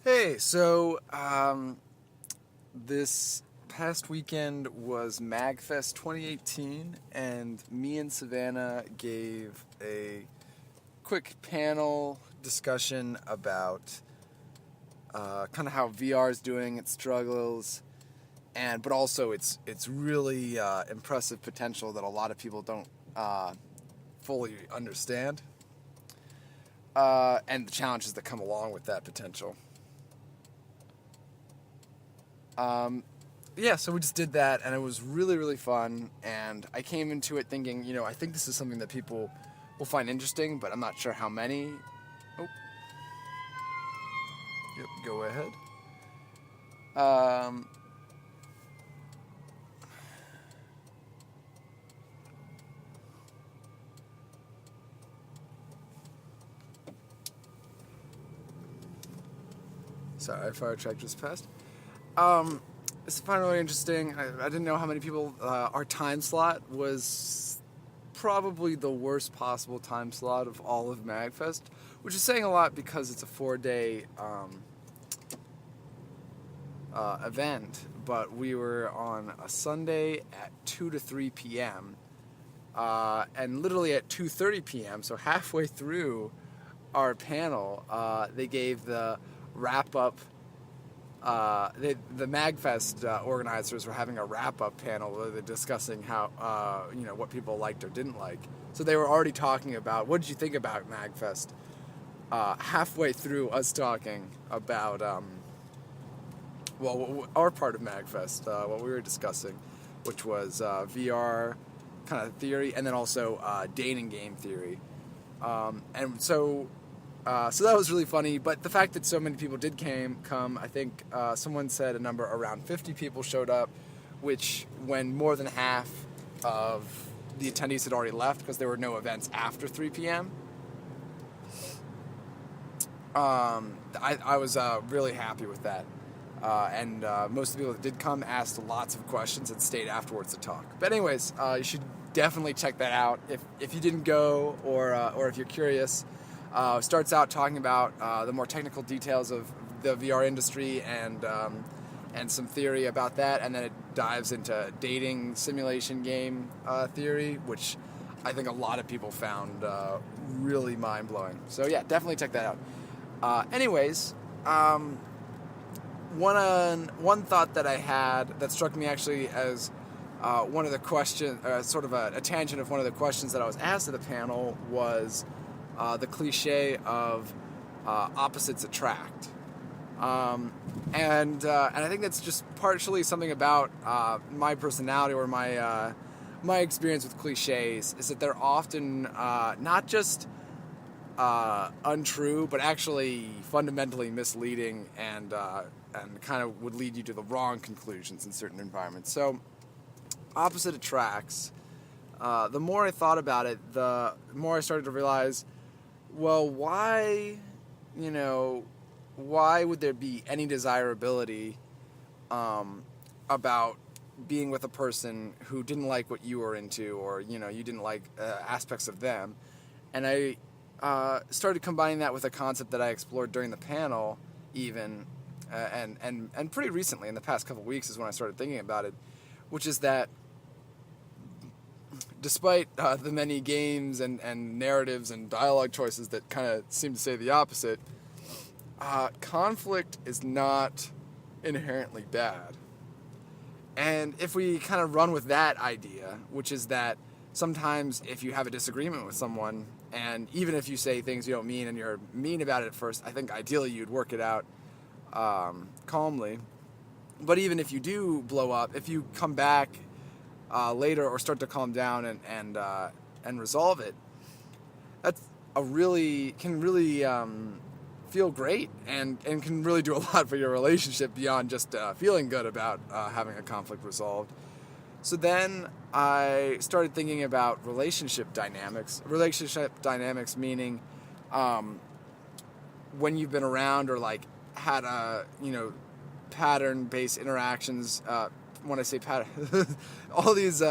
Hey, this past weekend was MagFest 2018, and me and Savannah gave a quick panel discussion about kind of how VR is doing, its struggles, but also its really impressive potential that a lot of people don't fully understand, and the challenges that come along with that potential. So we just did that, and it was really, really fun. And I came into it thinking, I think this is something that people will find interesting, but I'm not sure how many. Oh, yep, go ahead. Um, Sorry, fire truck just passed. It's finally interesting. I didn't know how many people. Our time slot was probably the worst possible time slot of all of MagFest, which is saying a lot because it's a 4-day event. But we were on a Sunday at 2 to 3 p.m. And literally at 2:30 p.m., so halfway through our panel, they gave the wrap-up. The MagFest organizers were having a wrap-up panel where they're discussing how, what people liked or didn't like. So they were already talking about, what did you think about MagFest? Halfway through us talking about, our part of MagFest, what we were discussing, which was VR kind of theory, and then also dating game theory. So that was really funny, but the fact that so many people did come, I think someone said a number around 50 people showed up, which when more than half of the attendees had already left because there were no events after 3 p.m. I was really happy with that. And most of the people that did come asked lots of questions and stayed afterwards to talk. But anyways, you should definitely check that out if you didn't go or if you're curious. Starts out talking about the more technical details of the VR industry and some theory about that, and then it dives into dating simulation game theory, which I think a lot of people found really mind-blowing. So yeah, definitely check that out. One thought that I had that struck me actually as one of the questions, sort of a tangent of one of the questions that I was asked at the panel was the cliche of opposites attract. And I think that's just partially something about my personality or my experience with cliches is that they're often not just untrue, but actually fundamentally misleading and kind of would lead you to the wrong conclusions in certain environments. So, opposite attracts. The more I thought about it, the more I started to realize, well, why would there be any desirability about being with a person who didn't like what you were into, or you didn't like aspects of them? And I started combining that with a concept that I explored during the panel, even and pretty recently, in the past couple weeks, is when I started thinking about it, which is that despite the many games and narratives and dialogue choices that kind of seem to say the opposite, conflict is not inherently bad. And if we kind of run with that idea, which is that sometimes if you have a disagreement with someone, and even if you say things you don't mean and you're mean about it at first, I think ideally you'd work it out calmly. But even if you do blow up, if you come back later or start to calm down and resolve it, that's can really feel great and can really do a lot for your relationship beyond just feeling good about having a conflict resolved. So then I started thinking about relationship dynamics. Relationship dynamics meaning when you've been around or like had pattern-based interactions. When I say pattern, all these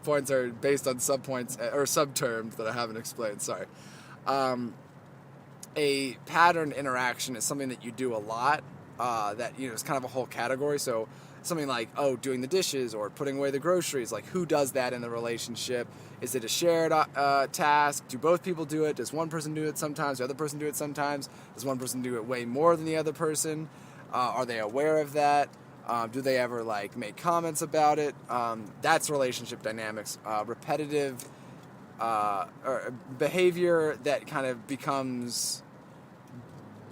points are based on subpoints or subterms that I haven't explained. Sorry. a patterned interaction is something that you do a lot, that, is kind of a whole category. So something like, doing the dishes or putting away the groceries, like who does that in the relationship? Is it a shared task? Do both people do it? Does one person do it sometimes? The other person do it sometimes? Does one person do it way more than the other person? Are they aware of that? Do they ever make comments about it? That's relationship dynamics. Repetitive or behavior that kind of becomes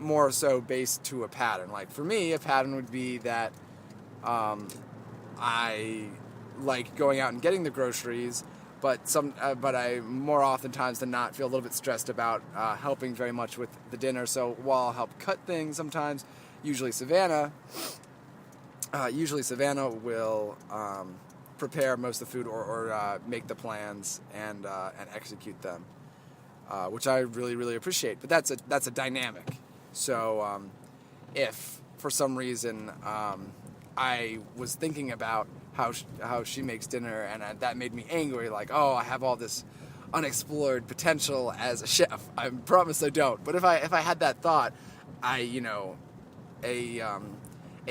more so based to a pattern. Like for me, a pattern would be that I like going out and getting the groceries, but I more oftentimes than not feel a little bit stressed about helping very much with the dinner. So while I'll help cut things sometimes, usually Savannah will prepare most of the food or make the plans and execute them, which I really, really appreciate. But that's a dynamic. So if for some reason I was thinking about how she makes dinner and that made me angry, like, I have all this unexplored potential as a chef. I promise I don't. But if I had that thought, a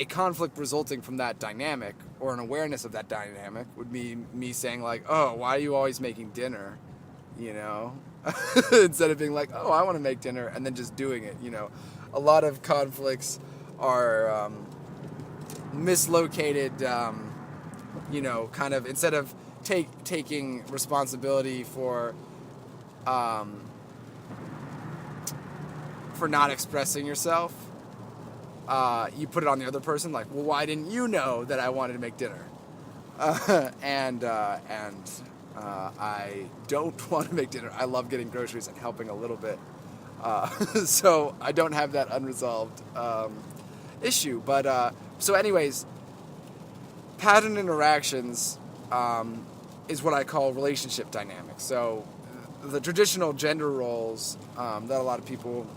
conflict resulting from that dynamic or an awareness of that dynamic would be me saying like, why are you always making dinner? Instead of being like, I want to make dinner and then just doing it. A lot of conflicts are mislocated, kind of instead of taking responsibility for not expressing yourself, you put it on the other person, like, well, why didn't you know that I wanted to make dinner? And I don't want to make dinner. I love getting groceries and helping a little bit. So I don't have that unresolved issue. But so anyways, pattern interactions is what I call relationship dynamics. So the traditional gender roles that a lot of people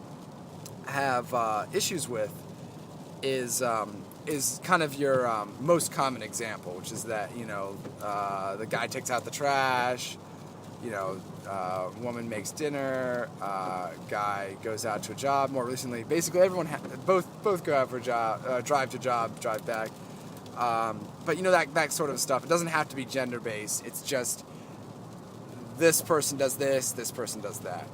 have issues with is kind of your most common example, which is that the guy takes out the trash, woman makes dinner, guy goes out to a job. More recently, basically everyone both go out for a job, drive to job, drive back. But that sort of stuff. It doesn't have to be gender based. It's just this person does this person does that,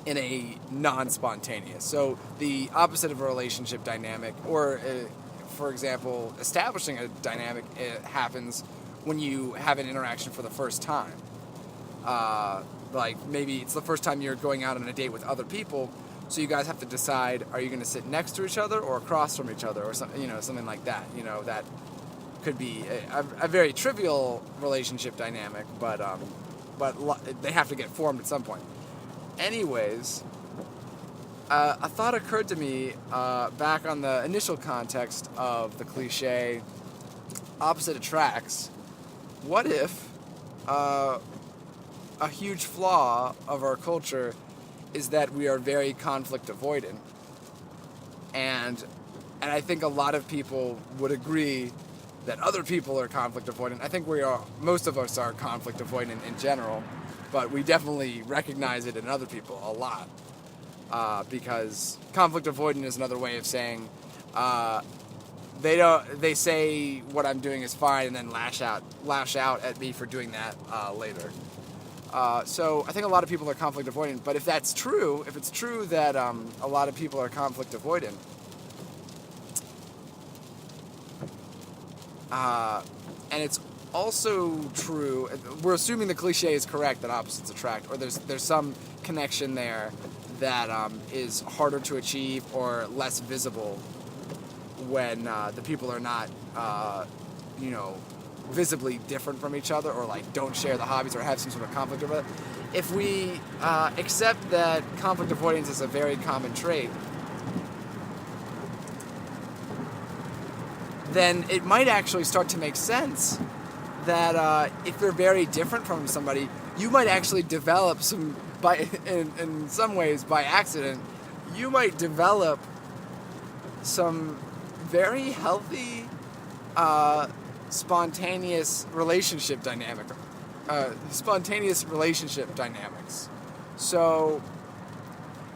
in a non-spontaneous. So the opposite of a relationship dynamic, or for example, establishing a dynamic, it happens when you have an interaction for the first time. Like maybe it's the first time you're going out on a date with other people, so you guys have to decide: are you going to sit next to each other or across from each other, or something, something like that. That could be a very trivial relationship dynamic, but they have to get formed at some point. Anyways, a thought occurred to me back on the initial context of the cliche opposite attracts. What if a huge flaw of our culture is that we are very conflict avoidant, and I think a lot of people would agree that other people are conflict avoidant. I think most of us are conflict avoidant in general, but we definitely recognize it in other people a lot, because conflict avoidant is another way of saying they say what I'm doing is fine and then lash out at me for doing that later. So I think a lot of people are conflict avoidant, but if it's true that a lot of people are conflict avoidant, and it's also true, we're assuming the cliche is correct that opposites attract, or there's some connection there that is harder to achieve or less visible when the people are not visibly different from each other, or don't share the hobbies or have some sort of conflict over it. If we accept that conflict avoidance is a very common trait, then it might actually start to make sense that if you're very different from somebody, you might actually develop in some ways by accident, you might develop some very healthy, spontaneous relationship dynamics. So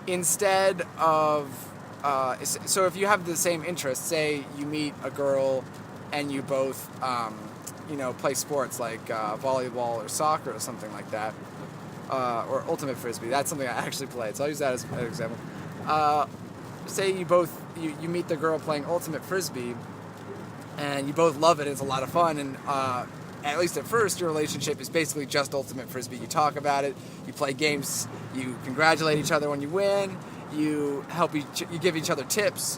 instead of, so if you have the same interests, say you meet a girl and you both, play sports like volleyball or soccer or something like that, or ultimate frisbee. That's something I actually played, so I'll use that as an example. Say you meet the girl playing ultimate frisbee, and you both love it. It's a lot of fun, and at least at first, your relationship is basically just ultimate frisbee. You talk about it, you play games, you congratulate each other when you win, you give each other tips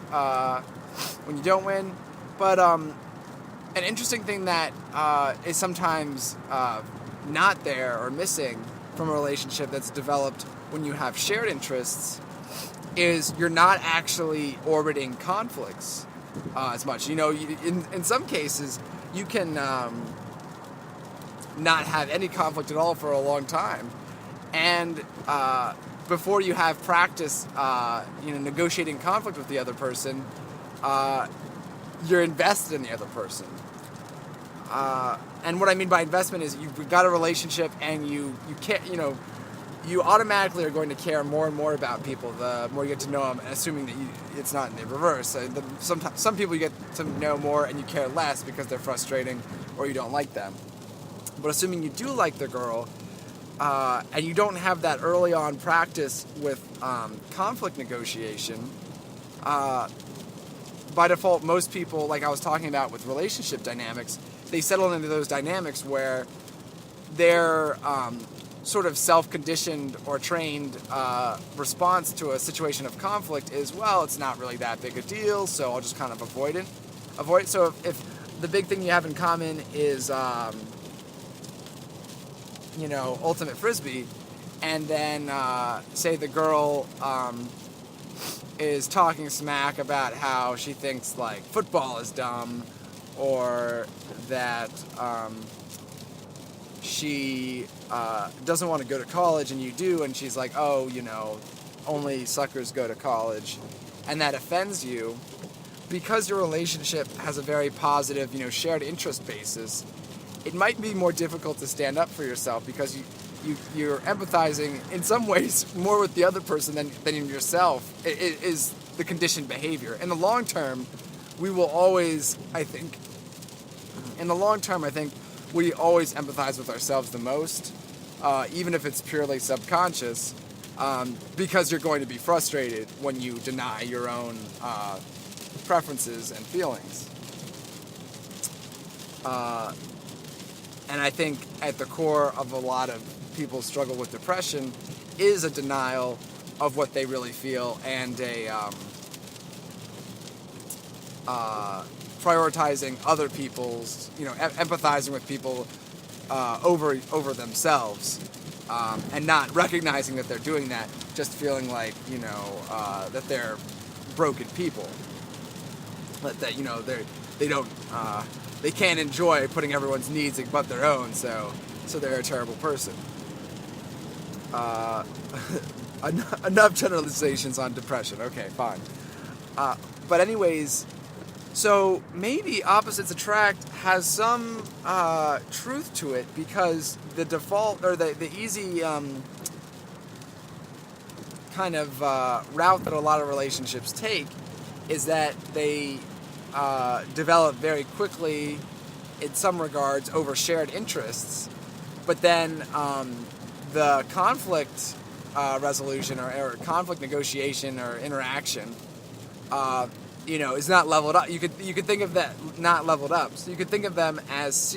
when you don't win. But an interesting thing that is sometimes not there or missing from a relationship that's developed when you have shared interests is you're not actually orbiting conflicts as much. In some cases, you can not have any conflict at all for a long time, and before you have practice, negotiating conflict with the other person, you're invested in the other person. And what I mean by investment is you've got a relationship, and you can't, you automatically are going to care more and more about people the more you get to know them, assuming that it's not in the reverse. Some people you get to know more and you care less because they're frustrating or you don't like them. But assuming you do like the girl, and you don't have that early on practice with conflict negotiation, by default, most people, like I was talking about with relationship dynamics, they settle into those dynamics where their sort of self-conditioned or trained response to a situation of conflict is, well, it's not really that big a deal, so I'll just kind of avoid it. So if the big thing you have in common is ultimate frisbee, and then say the girl is talking smack about how she thinks like football is dumb, or that she doesn't want to go to college and you do, and she's like, oh, only suckers go to college, and that offends you, because your relationship has a very positive, shared interest basis. It might be more difficult to stand up for yourself because you're empathizing in some ways more with the other person than in yourself. It is the conditioned behavior. In the long term, we always empathize with ourselves the most, even if it's purely subconscious, because you're going to be frustrated when you deny your own preferences and feelings. And I think at the core of a lot of people's struggle with depression is a denial of what they really feel, and a prioritizing other people's, empathizing with people over themselves, and not recognizing that they're doing that, just feeling like, that they're broken people. That they can't enjoy putting everyone's needs but their own, so they're a terrible person. Enough generalizations on depression. Okay, fine. But anyways, so maybe opposites attract has some truth to it, because the default, or the easy kind of route that a lot of relationships take is that they develop very quickly in some regards over shared interests, but then the conflict resolution or conflict negotiation or interaction is not leveled up. You could think of that not leveled up. So you could think of them as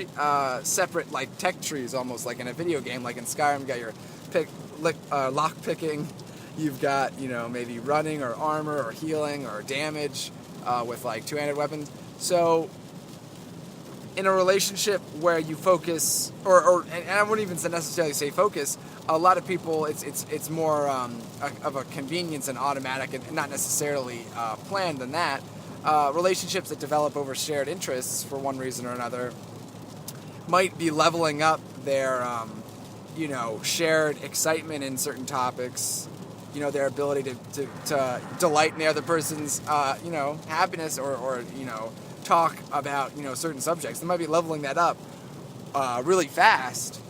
separate, like tech trees, almost like in a video game. Like in Skyrim, you got your lock picking. You've got maybe running or armor or healing or damage with like two-handed weapons. So in a relationship where you focus, and I wouldn't even necessarily say focus. A lot of people, it's more of a convenience and automatic, and not necessarily planned than that. Relationships that develop over shared interests for one reason or another might be leveling up their, shared excitement in certain topics. Their ability to delight in the other person's, happiness, or talk about, certain subjects. They might be leveling that up really fast,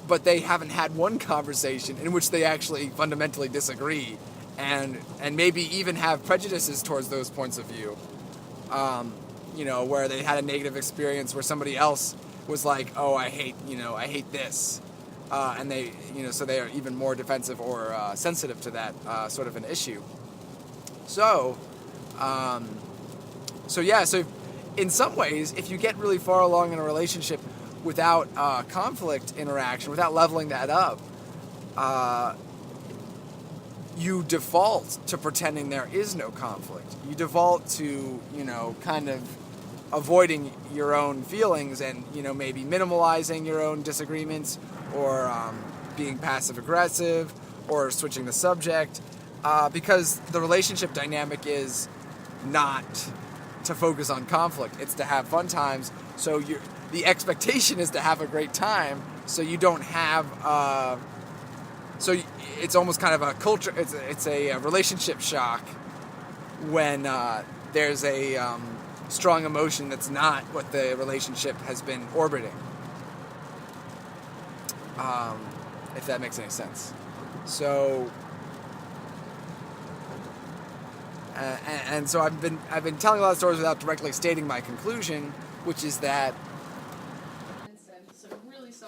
but they haven't had one conversation in which they actually fundamentally disagree, and maybe even have prejudices towards those points of view. Where they had a negative experience where somebody else was like, oh, I hate this. And they, so they are even more defensive or sensitive to that sort of an issue. So in some ways, if you get really far along in a relationship without conflict interaction, without leveling that up, you default to pretending there is no conflict. You default to, kind of avoiding your own feelings and, maybe minimalizing your own disagreements or being passive aggressive or switching the subject because the relationship dynamic is not to focus on conflict. It's to have fun times. So the expectation is to have a great time. So you don't have. So it's almost kind of a culture. It's a relationship shock when there's a strong emotion that's not what the relationship has been orbiting. If that makes any sense. So. And so I've been telling a lot of stories without directly stating my conclusion, which is that